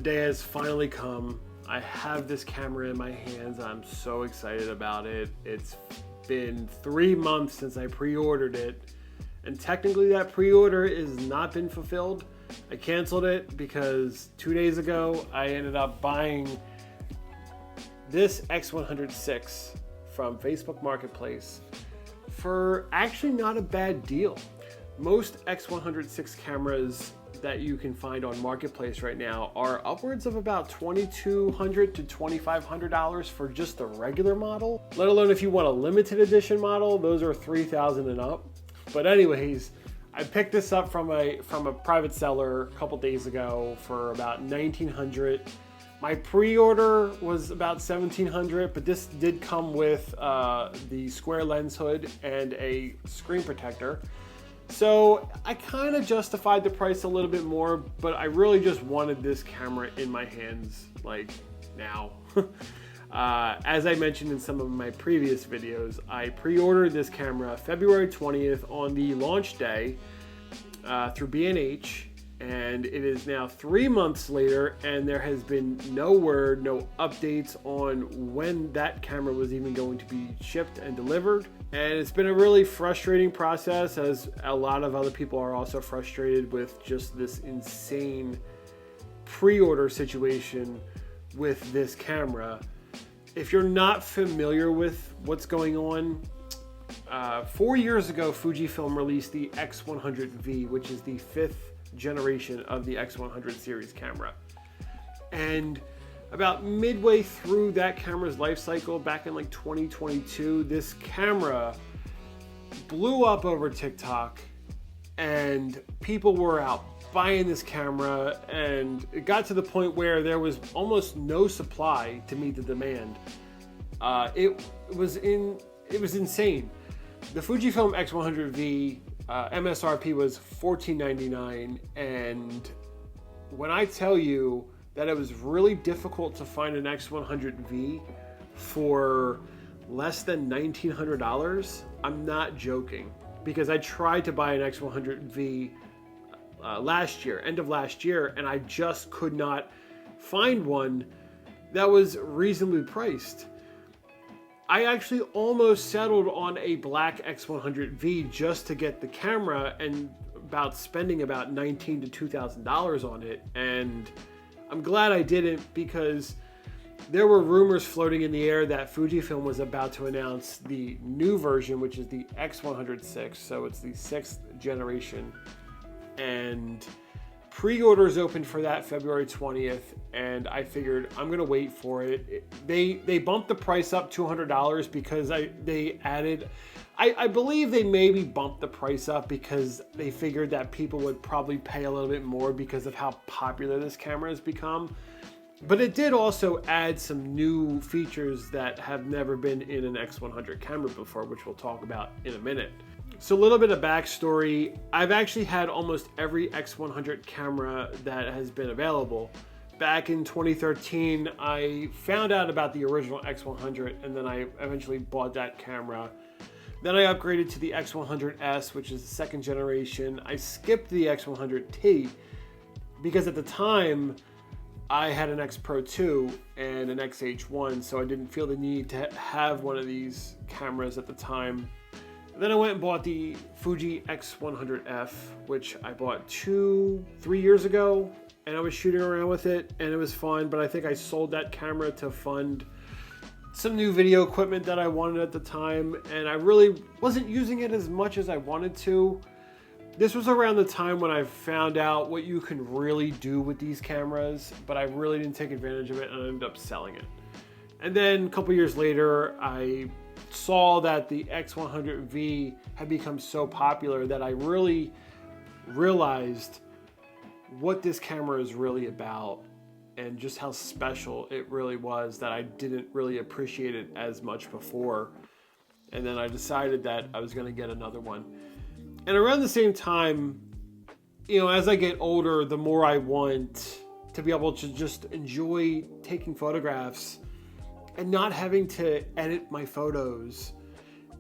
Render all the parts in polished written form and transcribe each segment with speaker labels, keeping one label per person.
Speaker 1: day has finally come. I have this camera in my hands. I'm so excited about it. It's been 3 months since I pre-ordered it, and technically that pre-order has not been fulfilled. I canceled it because 2 days ago I ended up buying this X100VI from Facebook Marketplace for actually not a bad deal. Most X100VI cameras that you can find on Marketplace right now are upwards of about $2,200 to $2,500 for just the regular model, let alone if you want a limited edition model, those are $3,000 and up. But anyways, I picked this up from a private seller a couple days ago for about $1,900. My pre-order was about $1,700, but this did come with the square lens hood and a screen protector. So I kind of justified the price a little bit more, but I really just wanted this camera in my hands like now. As I mentioned in some of my previous videos, I pre-ordered this camera February 20th on the launch day through B&H, and it is now 3 months later, and there has been no word, no updates on when that camera was even going to be shipped and delivered. And it's been a really frustrating process, as a lot of other people are also frustrated with just this insane pre-order situation with this camera. If you're not familiar with what's going on, 4 years ago, Fujifilm released the X100V, which is the 5th generation of the X100 series camera. And about midway through that camera's life cycle, back in like 2022, this camera blew up over TikTok, and people were out buying this camera, and it got to the point where there was almost no supply to meet the demand. It was insane. The Fujifilm X100V MSRP was $14.99, and when I tell you that it was really difficult to find an X100V for less than $1,900, I'm not joking, because I tried to buy an X100V last year, end of last year, and I just could not find one that was reasonably priced. I actually almost settled on a black X100V just to get the camera, and spending about $1,900 to $2,000 on it. And I'm glad I didn't, because there were rumors floating in the air that Fujifilm was about to announce the new version, which is the X100VI, so it's the 6th generation. And pre-orders opened for that February 20th, and I figured I'm gonna wait for it. They bumped the price up $200 because they added, I believe they maybe bumped the price up because they figured that people would probably pay a little bit more because of how popular this camera has become. But it did also add some new features that have never been in an X100 camera before, which we'll talk about in a minute. So a little bit of backstory. I've actually had almost every X100 camera that has been available. Back in 2013, I found out about the original X100, and then I eventually bought that camera. Then I upgraded to the X100S, which is the 2nd generation. I skipped the X100T because at the time I had an X Pro 2 and an XH1, so I didn't feel the need to have one of these cameras at the time. Then I went and bought the Fuji X100F, which I bought 2-3 years ago, and I was shooting around with it, and it was fun, but I think I sold that camera to fund some new video equipment that I wanted at the time, and I really wasn't using it as much as I wanted to. This was around the time when I found out what you can really do with these cameras, but I really didn't take advantage of it, and I ended up selling it. And then a couple years later, I saw that the X100V had become so popular that I really realized what this camera is really about and just how special it really was, that I didn't really appreciate it as much before. And then I decided that I was going to get another one. And around the same time, you know, as I get older, the more I want to be able to just enjoy taking photographs and not having to edit my photos,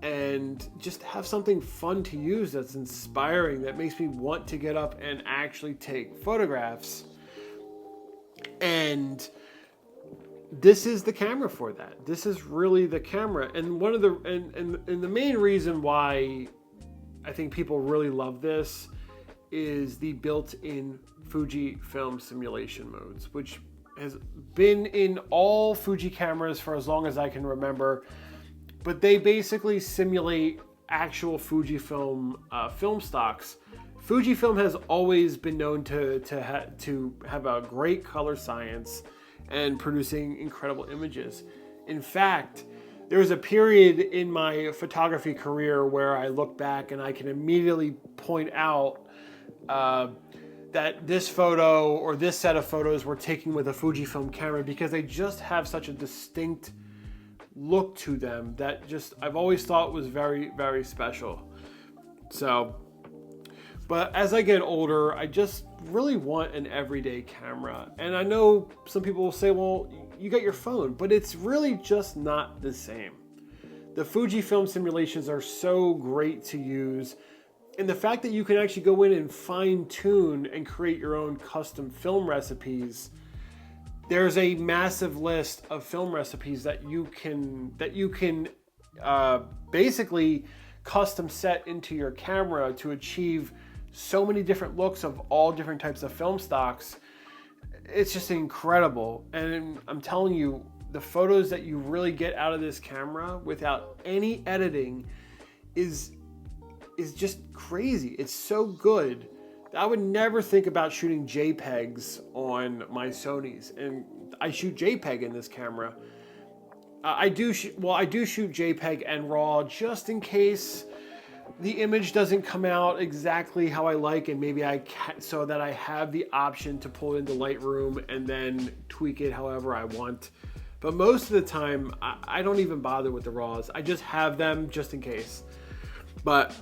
Speaker 1: and just have something fun to use that's inspiring, that makes me want to get up and actually take photographs. And this is the camera for that. This is really the camera. And one of the and the main reason why I think people really love this is the built-in Fujifilm simulation modes, which has been in all Fuji cameras for as long as I can remember. But they basically simulate actual Fujifilm film stocks. Fujifilm has always been known to have a great color science and producing incredible images. In fact, there was a period in my photography career where I look back and I can immediately point out that this photo or this set of photos were taken with a Fujifilm camera, because they just have such a distinct look to them that just I've always thought was very, very special. So, but as I get older, I just really want an everyday camera. And I know some people will say, well, you got your phone, but it's really just not the same. The Fujifilm simulations are so great to use. And the fact that you can actually go in and fine tune and create your own custom film recipes. There's a massive list of film recipes that you can basically custom set into your camera to achieve so many different looks of all different types of film stocks. It's just incredible. And I'm telling you, the photos that you really get out of this camera without any editing is just crazy. It's so good. I would never think about shooting JPEGs on my Sonys, and I shoot JPEG in this camera. I do shoot JPEG and RAW just in case the image doesn't come out exactly how I like, and maybe so that I have the option to pull it into Lightroom and then tweak it however I want. But most of the time, I don't even bother with the RAWs. I just have them just in case. But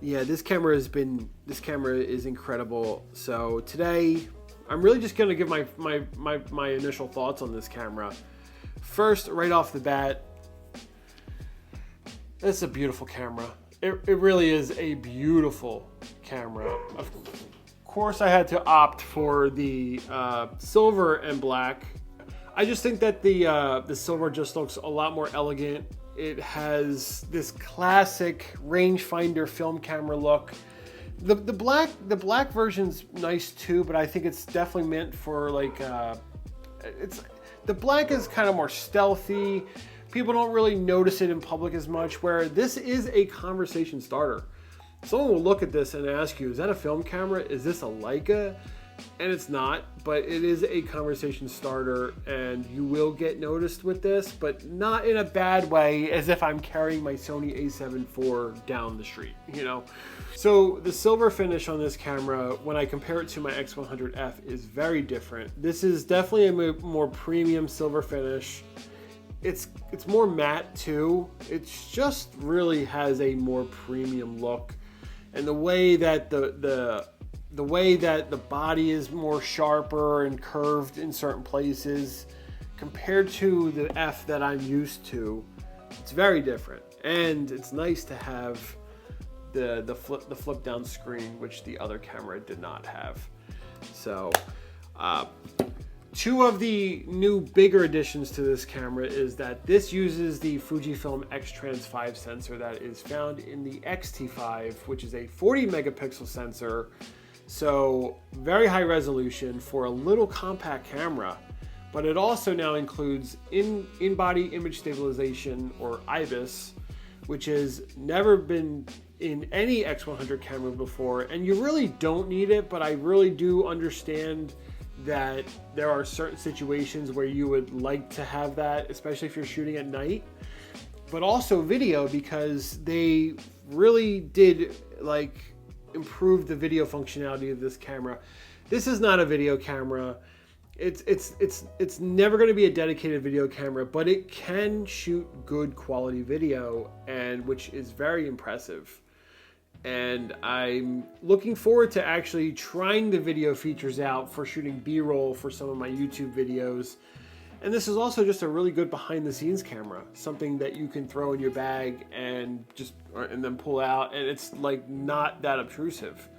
Speaker 1: yeah, this camera is incredible. So today, I'm really just gonna give my initial thoughts on this camera. First, right off the bat, it's a beautiful camera. It really is a beautiful camera. Of course, I had to opt for the silver and black. I just think that the silver just looks a lot more elegant. It has this classic rangefinder film camera look. The black version's nice too, but I think it's definitely meant for like the black is kind of more stealthy. People don't really notice it in public as much, where this is a conversation starter. Someone will look at this and ask you, is that a film camera? Is this a Leica? And it's not, but it is a conversation starter, and you will get noticed with this, but not in a bad way, as if I'm carrying my Sony a7 IV down the street, you know? So the silver finish on this camera, when I compare it to my X100F, is very different. This is definitely a more premium silver finish. It's more matte too. It just really has a more premium look, and the way that the way that the body is more sharper and curved in certain places compared to the F that I'm used to, it's very different. And it's nice to have the flip down screen, which the other camera did not have. So two of the new bigger additions to this camera is that this uses the Fujifilm X-Trans 5 sensor that is found in the X-T5, which is a 40 megapixel sensor. So very high resolution for a little compact camera, but it also now includes in-body image stabilization, or IBIS, which has never been in any X100 camera before. And you really don't need it, but I really do understand that there are certain situations where you would like to have that, especially if you're shooting at night, but also video, because they really did improve the video functionality of this camera. This is not a video camera. It's never going to be a dedicated video camera, but it can shoot good quality video, and which is very impressive. And I'm looking forward to actually trying the video features out for shooting B-roll for some of my YouTube videos. And this is also just a really good behind the scenes camera, something that you can throw in your bag and then pull out, and it's like not that obtrusive.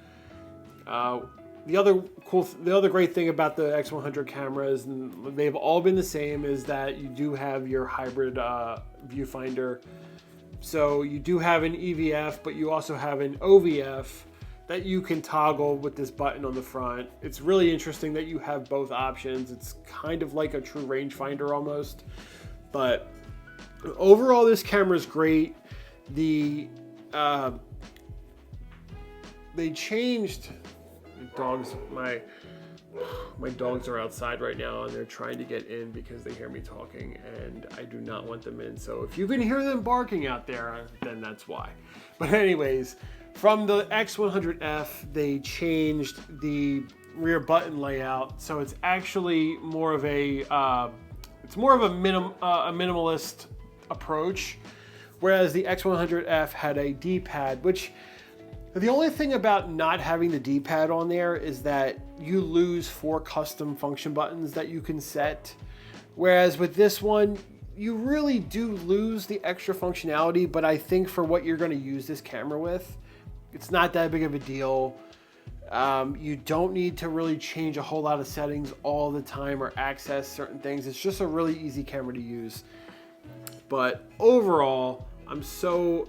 Speaker 1: the other great thing about the X100 cameras, and they've all been the same, is that you do have your hybrid viewfinder. So you do have an EVF, but you also have an OVF that you can toggle with this button on the front. It's really interesting that you have both options. It's kind of like a true rangefinder almost. But overall, this camera is great. They changed dogs. My dogs are outside right now and they're trying to get in because they hear me talking, and I do not want them in. So if you can hear them barking out there, then that's why. But anyways, from the X100F, they changed the rear button layout, so it's actually more of a minimalist approach, whereas the X100F had a D-pad, which the only thing about not having the D-pad on there is that you lose 4 custom function buttons that you can set. Whereas with this one, you really do lose the extra functionality, but I think for what you're going to use this camera with, it's not that big of a deal. You don't need to really change a whole lot of settings all the time or access certain things. It's just a really easy camera to use. But overall, I'm so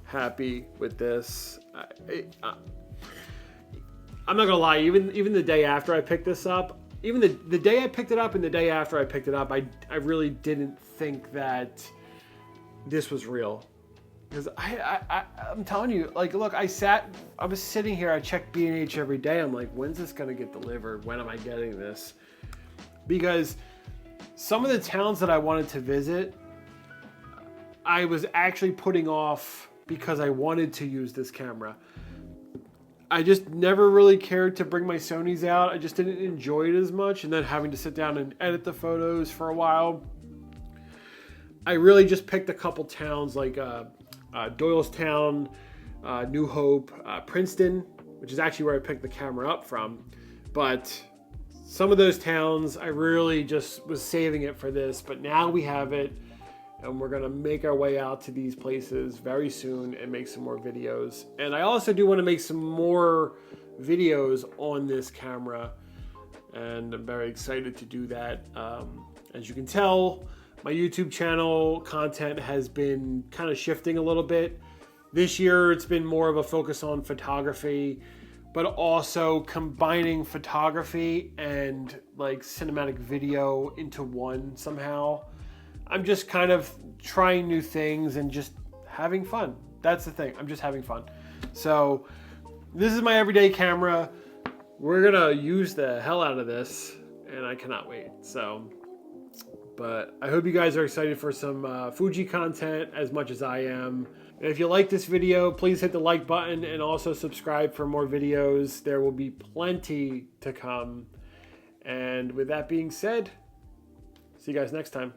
Speaker 1: happy with this. I'm not gonna lie, even the day after I picked this up, even the day I picked it up and the day after I picked it up, I really didn't think that this was real. Because I'm telling you, like, look, I was sitting here, I checked B&H every day. I'm like, when's this gonna get delivered? When am I getting this? Because some of the towns that I wanted to visit, I was actually putting off because I wanted to use this camera. I just never really cared to bring my Sonys out. I just didn't enjoy it as much, and then having to sit down and edit the photos for a while. I really just picked a couple towns like Doylestown, New Hope, Princeton, which is actually where I picked the camera up from. But some of those towns, I really just was saving it for this, but now we have it. And we're gonna make our way out to these places very soon and make some more videos. And I also do want to make some more videos on this camera, and I'm very excited to do that. As you can tell, my YouTube channel content has been kind of shifting a little bit. This year, it's been more of a focus on photography, but also combining photography and like cinematic video into one somehow. I'm just kind of trying new things and just having fun. That's the thing. I'm just having fun. So this is my everyday camera. We're gonna use the hell out of this, and I cannot wait. So, but I hope you guys are excited for some Fuji content as much as I am. And if you like this video, please hit the like button and also subscribe for more videos. There will be plenty to come. And with that being said, see you guys next time.